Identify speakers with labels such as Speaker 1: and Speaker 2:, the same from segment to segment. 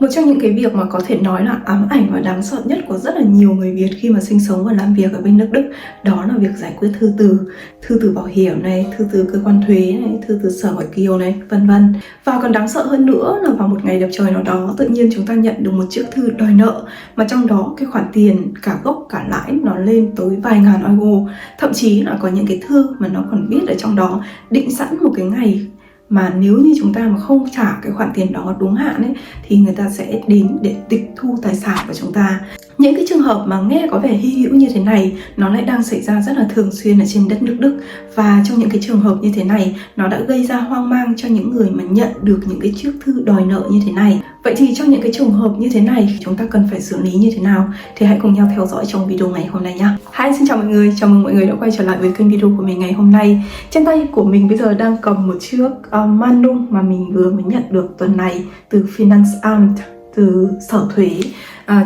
Speaker 1: Một trong những cái việc mà có thể nói là ám ảnh và đáng sợ nhất của rất là nhiều người Việt khi mà sinh sống và làm việc ở bên nước Đức, đó là việc giải quyết thư từ bảo hiểm này, thư từ cơ quan thuế này, thư từ sở ngoại kiều này, vân vân. Và còn đáng sợ hơn nữa là vào một ngày đẹp trời nào đó, tự nhiên chúng ta nhận được một chiếc thư đòi nợ mà trong đó cái khoản tiền cả gốc cả lãi nó lên tới vài ngàn euro. Thậm chí là có những cái thư mà nó còn viết ở trong đó định sẵn một cái ngày mà nếu như chúng ta mà không trả cái khoản tiền đó đúng hạn ấy, thì người ta sẽ đến để tịch thu tài sản của chúng ta. Những cái trường hợp mà nghe có vẻ hy hữu như thế này nó lại đang xảy ra rất là thường xuyên ở trên đất nước Đức. Và trong những cái trường hợp như thế này, nó đã gây ra hoang mang cho những người mà nhận được những cái chiếc thư đòi nợ như thế này. Vậy thì trong những cái trường hợp như thế này, chúng ta cần phải xử lý như thế nào? Thì hãy cùng nhau theo dõi trong video ngày hôm nay nhé. Hi, xin chào mọi người, chào mừng mọi người đã quay trở lại với kênh video của mình ngày hôm nay. Trên tay của mình bây giờ đang cầm một chiếc Mahnung mà mình vừa mới nhận được tuần này từ Finanzamt, từ sở thuế.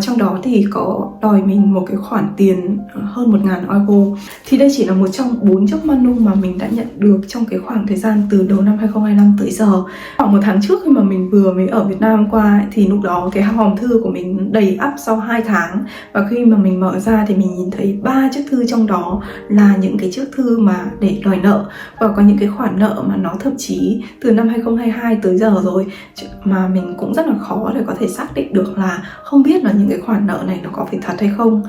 Speaker 1: Trong đó thì có đòi mình một cái khoản tiền hơn 1.000 euro. Thì đây chỉ là một trong 4 chiếc Mahnung mà mình đã nhận được trong cái khoảng thời gian từ đầu năm 2025 tới giờ. Khoảng một tháng trước khi mà mình vừa mới ở Việt Nam qua thì lúc đó cái hòm thư của mình đầy ắp sau 2 tháng. Và khi mà mình mở ra thì mình nhìn thấy 3 chiếc thư trong đó là những cái chiếc thư mà để đòi nợ. Và có những cái khoản nợ mà nó thậm chí từ năm 2022 tới giờ rồi mà mình cũng rất là khó để có thể xác định được là không biết là những cái khoản nợ này nó có phải thật hay không.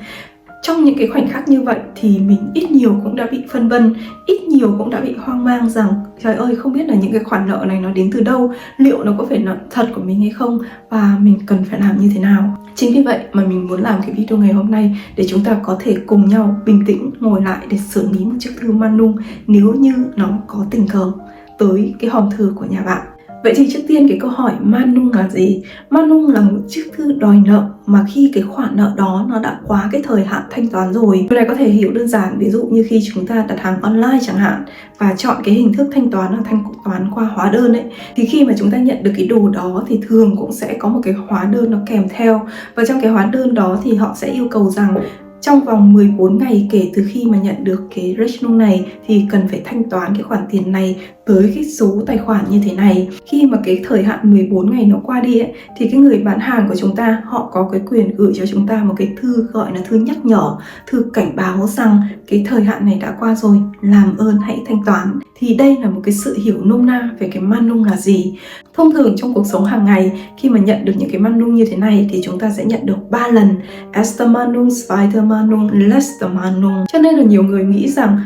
Speaker 1: Trong những cái khoảnh khắc như vậy thì mình ít nhiều cũng đã bị phân vân, ít nhiều cũng đã bị hoang mang rằng trời ơi, không biết là những cái khoản nợ này nó đến từ đâu, liệu nó có phải nợ thật của mình hay không, và mình cần phải làm như thế nào. Chính vì vậy mà mình muốn làm cái video ngày hôm nay để chúng ta có thể cùng nhau bình tĩnh ngồi lại để xử lý một chiếc thư Mahnung nếu như nó có tình cờ tới cái hòm thư của nhà bạn. Vậy thì trước tiên cái câu hỏi Mahnung là gì? Mahnung là một chiếc thư đòi nợ mà khi cái khoản nợ đó nó đã quá cái thời hạn thanh toán rồi. Điều này có thể hiểu đơn giản, ví dụ như khi chúng ta đặt hàng online chẳng hạn và chọn cái hình thức thanh toán là thanh toán qua hóa đơn ấy, thì khi mà chúng ta nhận được cái đồ đó thì thường cũng sẽ có một cái hóa đơn nó kèm theo. Và trong cái hóa đơn đó thì họ sẽ yêu cầu rằng trong vòng 14 ngày kể từ khi mà nhận được cái Rechnung này thì cần phải thanh toán cái khoản tiền này tới cái số tài khoản như thế này. Khi mà cái thời hạn 14 ngày nó qua đi ấy, thì cái người bán hàng của chúng ta họ có cái quyền gửi cho chúng ta một cái thư gọi là thư nhắc nhở, thư cảnh báo rằng cái thời hạn này đã qua rồi, làm ơn hãy thanh toán. Thì đây là một cái sự hiểu nôm na về cái Mahnung là gì. Thông thường trong cuộc sống hàng ngày, khi mà nhận được những cái Mahnung như thế này thì chúng ta sẽ nhận được 3 lần: Erste Mahnung, Zweite Mahnung, Letzte Mahnung. Cho nên là nhiều người nghĩ rằng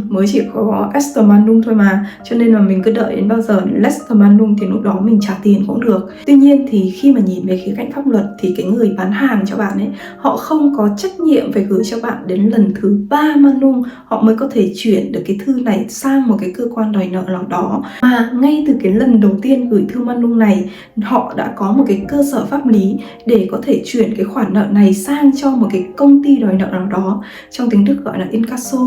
Speaker 1: mới chỉ có Erste Mahnung thôi mà, cho nên là mình cứ đợi đến bao giờ Letzte Mahnung thì lúc đó mình trả tiền cũng được. Tuy nhiên thì khi mà nhìn về khía cạnh pháp luật thì cái người bán hàng cho bạn ấy, họ không có trách nhiệm phải gửi cho bạn đến lần thứ 3 Mahnung họ mới có thể chuyển được cái thư này sang một cái cơ quan đòi nợ nào đó, mà ngay từ cái lần đầu tiên gửi thư Mahnung này họ đã có một cái cơ sở pháp lý để có thể chuyển cái khoản nợ này sang cho một cái công ty đòi nợ nào đó, trong tiếng Đức gọi là incasso,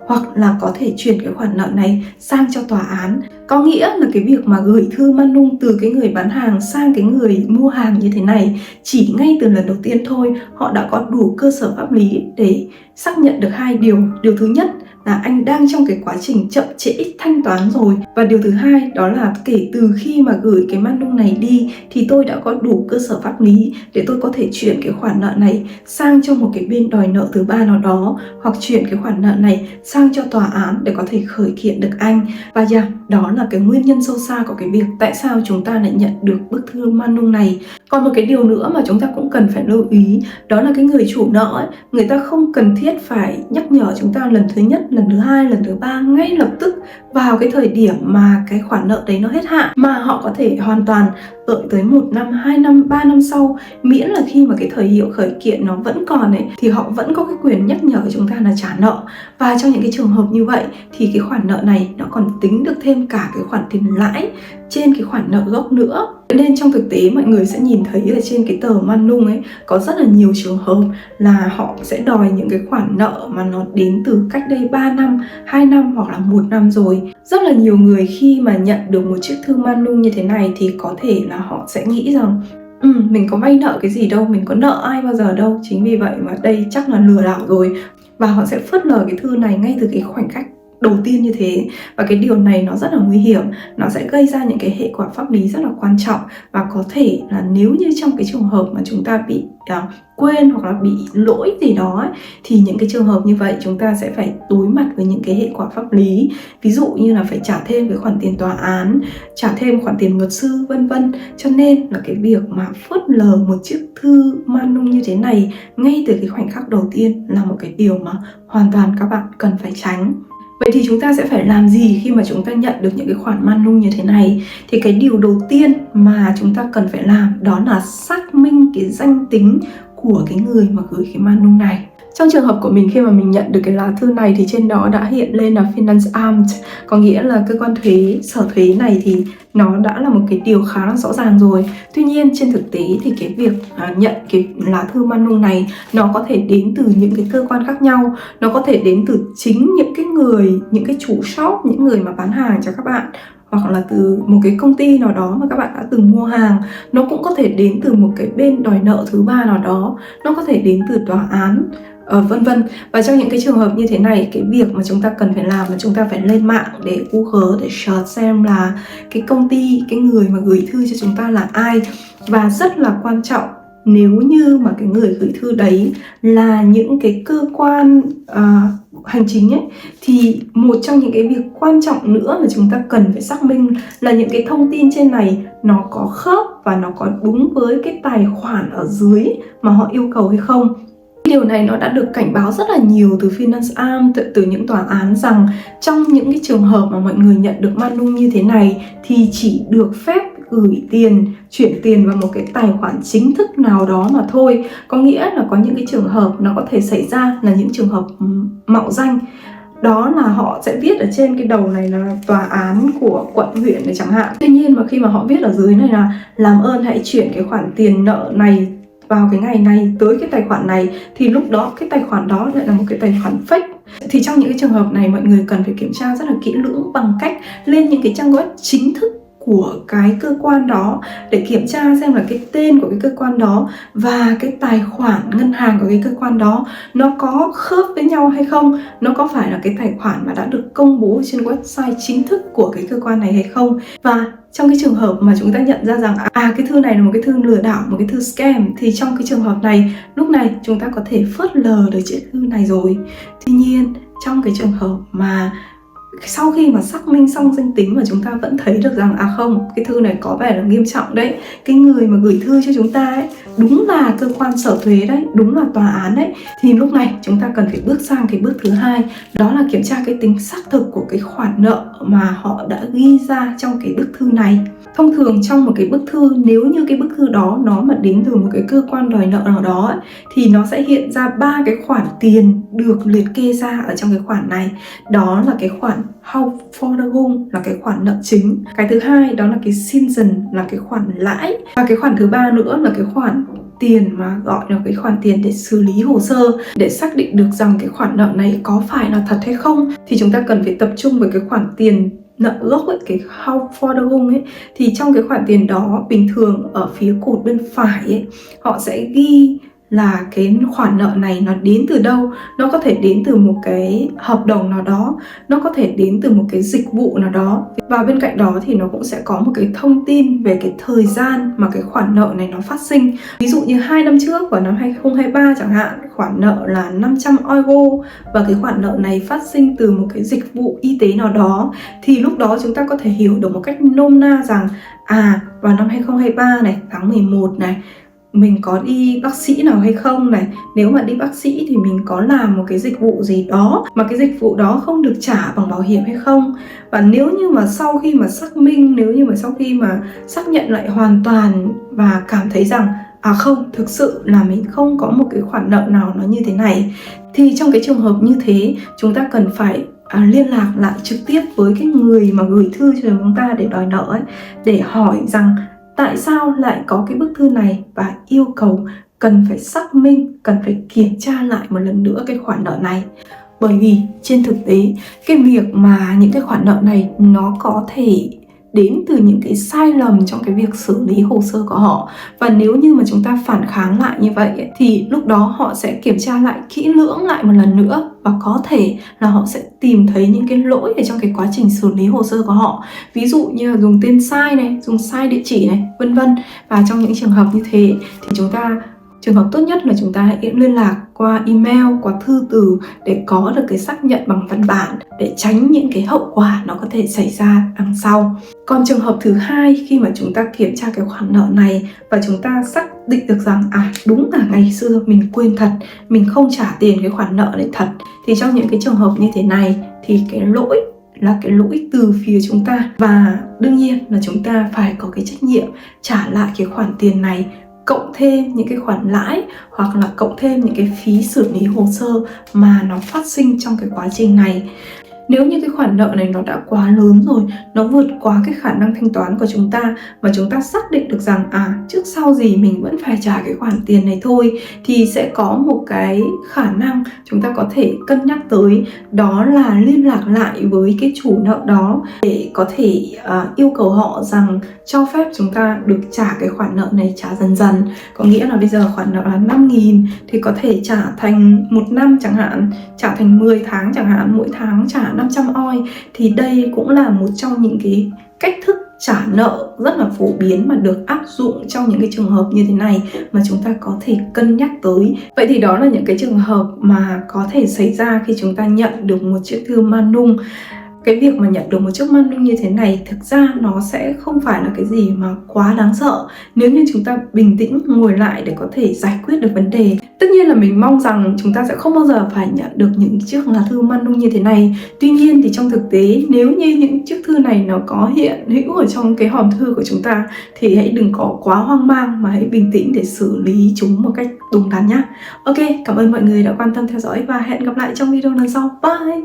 Speaker 1: hoặc là có thể chuyển cái khoản nợ này sang cho tòa án. Có nghĩa là cái việc mà gửi thư Mahnung từ cái người bán hàng sang cái người mua hàng như thế này, chỉ ngay từ lần đầu tiên thôi họ đã có đủ cơ sở pháp lý để xác nhận được 2 điều. Điều thứ nhất là anh đang trong cái quá trình chậm trễ thanh toán rồi. Và điều thứ hai đó là kể từ khi mà gửi cái Mahnung này đi thì tôi đã có đủ cơ sở pháp lý để tôi có thể chuyển cái khoản nợ này sang cho một cái bên đòi nợ thứ 3 nào đó, hoặc chuyển cái khoản nợ này sang cho tòa án để có thể khởi kiện được anh. Và đó là cái nguyên nhân sâu xa của cái việc tại sao chúng ta lại nhận được bức thư Mahnung này. Còn một cái điều nữa mà chúng ta cũng cần phải lưu ý, đó là cái người chủ nợ ấy, người ta không cần thiết phải nhắc nhở chúng ta lần thứ nhất, lần thứ hai, lần thứ 3 ngay lập tức vào cái thời điểm mà cái khoản nợ đấy nó hết hạn, mà họ có thể hoàn toàn đợi tới 1 năm, 2 năm, 3 năm sau, miễn là khi mà cái thời hiệu khởi kiện nó vẫn còn ấy, thì họ vẫn có cái quyền nhắc nhở chúng ta là trả nợ. Và trong những cái trường hợp như vậy thì cái khoản nợ này nó còn tính được thêm cả cái khoản tiền lãi trên cái khoản nợ gốc nữa. Nên trong thực tế mọi người sẽ nhìn thấy ở trên cái tờ Mahnung ấy có rất là nhiều trường hợp là họ sẽ đòi những cái khoản nợ mà nó đến từ cách đây 3 năm, 2 năm hoặc là 1 năm rồi. Rất là nhiều người khi mà nhận được một chiếc thư Mahnung như thế này thì có thể là họ sẽ nghĩ rằng mình có vay nợ cái gì đâu, mình có nợ ai bao giờ đâu, chính vì vậy mà đây chắc là lừa đảo rồi. Và họ sẽ phớt lờ cái thư này ngay từ cái khoảnh khắc đầu tiên như thế. Và cái điều này nó rất là nguy hiểm, nó sẽ gây ra những cái hệ quả pháp lý rất là quan trọng. Và có thể là nếu như trong cái trường hợp mà chúng ta bị quên hoặc là bị lỗi gì đó ấy, thì những cái trường hợp như vậy chúng ta sẽ phải đối mặt với những cái hệ quả pháp lý. Ví dụ như là phải trả thêm cái khoản tiền tòa án, trả thêm khoản tiền luật sư vân vân. Cho nên là cái việc mà phớt lờ một chiếc thư man nung như thế này ngay từ cái khoảnh khắc đầu tiên là một cái điều mà hoàn toàn các bạn cần phải tránh. Vậy thì chúng ta sẽ phải làm gì khi mà chúng ta nhận được những cái khoản man nung như thế này? Thì cái điều đầu tiên mà chúng ta cần phải làm đó là xác minh cái danh tính của cái người mà gửi cái man nung này. Trong trường hợp của mình, khi mà mình nhận được cái lá thư này thì trên đó đã hiện lên là Finanzamt, có nghĩa là cơ quan thuế, sở thuế này, thì nó đã là một cái điều khá là rõ ràng rồi. Tuy nhiên trên thực tế thì cái việc nhận cái lá thư man nung này nó có thể đến từ những cái cơ quan khác nhau. Nó có thể đến từ chính những cái người, những cái chủ shop, những người mà bán hàng cho các bạn, hoặc là từ một cái công ty nào đó mà các bạn đã từng mua hàng. Nó cũng có thể đến từ một cái bên đòi nợ thứ ba nào đó. Nó có thể đến từ tòa án, vân vân. Và trong những cái trường hợp như thế này, cái việc mà chúng ta cần phải làm là chúng ta phải lên mạng để Google, để search xem là cái công ty, cái người mà gửi thư cho chúng ta là ai. Và rất là quan trọng, nếu như mà cái người gửi thư đấy là những cái cơ quan hành chính ấy, thì một trong những cái việc quan trọng nữa mà chúng ta cần phải xác minh là những cái thông tin trên này nó có khớp và nó có đúng với cái tài khoản ở dưới mà họ yêu cầu hay không. Điều này nó đã được cảnh báo rất là nhiều từ Finanzamt, từ những tòa án, rằng trong những cái trường hợp mà mọi người nhận được man nung như thế này thì chỉ được phép gửi tiền, chuyển tiền vào một cái tài khoản chính thức nào đó mà thôi. Có nghĩa là có những cái trường hợp nó có thể xảy ra là những trường hợp mạo danh. Đó là họ sẽ viết ở trên cái đầu này là tòa án của quận huyện này chẳng hạn. Tuy nhiên mà khi mà họ viết ở dưới này là làm ơn hãy chuyển cái khoản tiền nợ này vào cái ngày này tới cái tài khoản này, thì lúc đó cái tài khoản đó lại là một cái tài khoản fake. Thì trong những cái trường hợp này mọi người cần phải kiểm tra rất là kỹ lưỡng bằng cách lên những cái trang web chính thức của cái cơ quan đó để kiểm tra xem là cái tên của cái cơ quan đó và cái tài khoản ngân hàng của cái cơ quan đó nó có khớp với nhau hay không, nó có phải là cái tài khoản mà đã được công bố trên website chính thức của cái cơ quan này hay không. Và trong cái trường hợp mà chúng ta nhận ra rằng cái thư này là một cái thư lừa đảo, một cái thư scam, thì trong cái trường hợp này, lúc này chúng ta có thể phớt lờ được chiếc thư này rồi. Tuy nhiên trong cái trường hợp mà sau khi mà xác minh xong danh tính mà chúng ta vẫn thấy được rằng không, cái thư này có vẻ là nghiêm trọng đấy, cái người mà gửi thư cho chúng ta ấy đúng là cơ quan sở thuế đấy, đúng là tòa án đấy, thì lúc này chúng ta cần phải bước sang cái bước thứ hai, đó là kiểm tra cái tính xác thực của cái khoản nợ mà họ đã ghi ra trong cái bức thư này. Thông thường trong một cái bức thư, nếu như cái bức thư đó nó mà đến từ một cái cơ quan đòi nợ nào đó ấy, thì nó sẽ hiện ra 3 cái khoản tiền được liệt kê ra ở trong cái khoản này. Đó là cái khoản Hauptforderung là cái khoản nợ chính. Cái thứ hai đó là cái Zinsen là cái khoản lãi. Và cái khoản thứ ba nữa là cái khoản tiền mà gọi là cái khoản tiền để xử lý hồ sơ. Để xác định được rằng cái khoản nợ này có phải là thật hay không thì chúng ta cần phải tập trung vào cái khoản tiền nợ gốc ấy, cái Hauptforderung ấy. Thì trong cái khoản tiền đó, bình thường ở phía cột bên phải ấy, họ sẽ ghi là cái khoản nợ này nó đến từ đâu. Nó có thể đến từ một cái hợp đồng nào đó, nó có thể đến từ một cái dịch vụ nào đó. Và bên cạnh đó thì nó cũng sẽ có một cái thông tin về cái thời gian mà cái khoản nợ này nó phát sinh. Ví dụ như 2 năm trước, vào năm 2023 chẳng hạn, khoản nợ là 500 euro và cái khoản nợ này phát sinh từ một cái dịch vụ y tế nào đó, thì lúc đó chúng ta có thể hiểu được một cách nôm na rằng vào năm 2023 này, tháng 11 này, mình có đi bác sĩ nào hay không này. Nếu mà đi bác sĩ thì mình có làm một cái dịch vụ gì đó mà cái dịch vụ đó không được trả bằng bảo hiểm hay không. Và nếu như mà sau khi mà xác minh, nếu như mà sau khi mà xác nhận lại hoàn toàn và cảm thấy rằng không, thực sự là mình không có một cái khoản nợ nào nó như thế này, thì trong cái trường hợp như thế chúng ta cần phải liên lạc lại trực tiếp với cái người mà gửi thư cho chúng ta để đòi nợ ấy, để hỏi rằng tại sao lại có cái bức thư này và yêu cầu cần phải xác minh, cần phải kiểm tra lại một lần nữa cái khoản nợ này. Bởi vì trên thực tế, cái việc mà những cái khoản nợ này nó có thể đến từ những cái sai lầm trong cái việc xử lý hồ sơ của họ. Và nếu như mà chúng ta phản kháng lại như vậy ấy, thì lúc đó họ sẽ kiểm tra lại kỹ lưỡng lại một lần nữa và có thể là họ sẽ tìm thấy những cái lỗi ở trong cái quá trình xử lý hồ sơ của họ. Ví dụ như là dùng tên sai này, dùng sai địa chỉ này, vân vân. Và trong những trường hợp như thế thì trường hợp tốt nhất là chúng ta hãy liên lạc qua email, qua thư từ để có được cái xác nhận bằng văn bản, để tránh những cái hậu quả nó có thể xảy ra đằng sau. Còn trường hợp thứ hai, khi mà chúng ta kiểm tra cái khoản nợ này và chúng ta xác định được rằng đúng là ngày xưa mình quên thật, mình không trả tiền cái khoản nợ này thật, thì trong những cái trường hợp như thế này thì cái lỗi là cái lỗi từ phía chúng ta, và đương nhiên là chúng ta phải có cái trách nhiệm trả lại cái khoản tiền này, cộng thêm những cái khoản lãi hoặc là cộng thêm những cái phí xử lý hồ sơ mà nó phát sinh trong cái quá trình này. Nếu như cái khoản nợ này nó đã quá lớn rồi, nó vượt quá cái khả năng thanh toán của chúng ta, và chúng ta xác định được rằng trước sau gì mình vẫn phải trả cái khoản tiền này thôi, thì sẽ có một cái khả năng chúng ta có thể cân nhắc tới, đó là liên lạc lại với cái chủ nợ đó để có thể yêu cầu họ rằng cho phép chúng ta được trả cái khoản nợ này trả dần dần. Có nghĩa là bây giờ khoản nợ là 5.000 thì có thể trả thành 1 năm chẳng hạn, trả thành 10 tháng chẳng hạn, mỗi tháng trả 500 oi. Thì đây cũng là một trong những cái cách thức trả nợ rất là phổ biến mà được áp dụng trong những cái trường hợp như thế này mà chúng ta có thể cân nhắc tới. Vậy thì đó là những cái trường hợp mà có thể xảy ra khi chúng ta nhận được một chiếc thư Manung. Cái việc mà nhận được một chiếc Manung như thế này thực ra nó sẽ không phải là cái gì mà quá đáng sợ nếu như chúng ta bình tĩnh ngồi lại để có thể giải quyết được vấn đề. Tất nhiên là mình mong rằng chúng ta sẽ không bao giờ phải nhận được những chiếc lá thư Manung như thế này. Tuy nhiên thì trong thực tế, nếu như những chiếc thư này nó có hiện hữu ở trong cái hòm thư của chúng ta thì hãy đừng có quá hoang mang mà hãy bình tĩnh để xử lý chúng một cách đúng đắn nhé. Ok, cảm ơn mọi người đã quan tâm theo dõi và hẹn gặp lại trong video lần sau. Bye!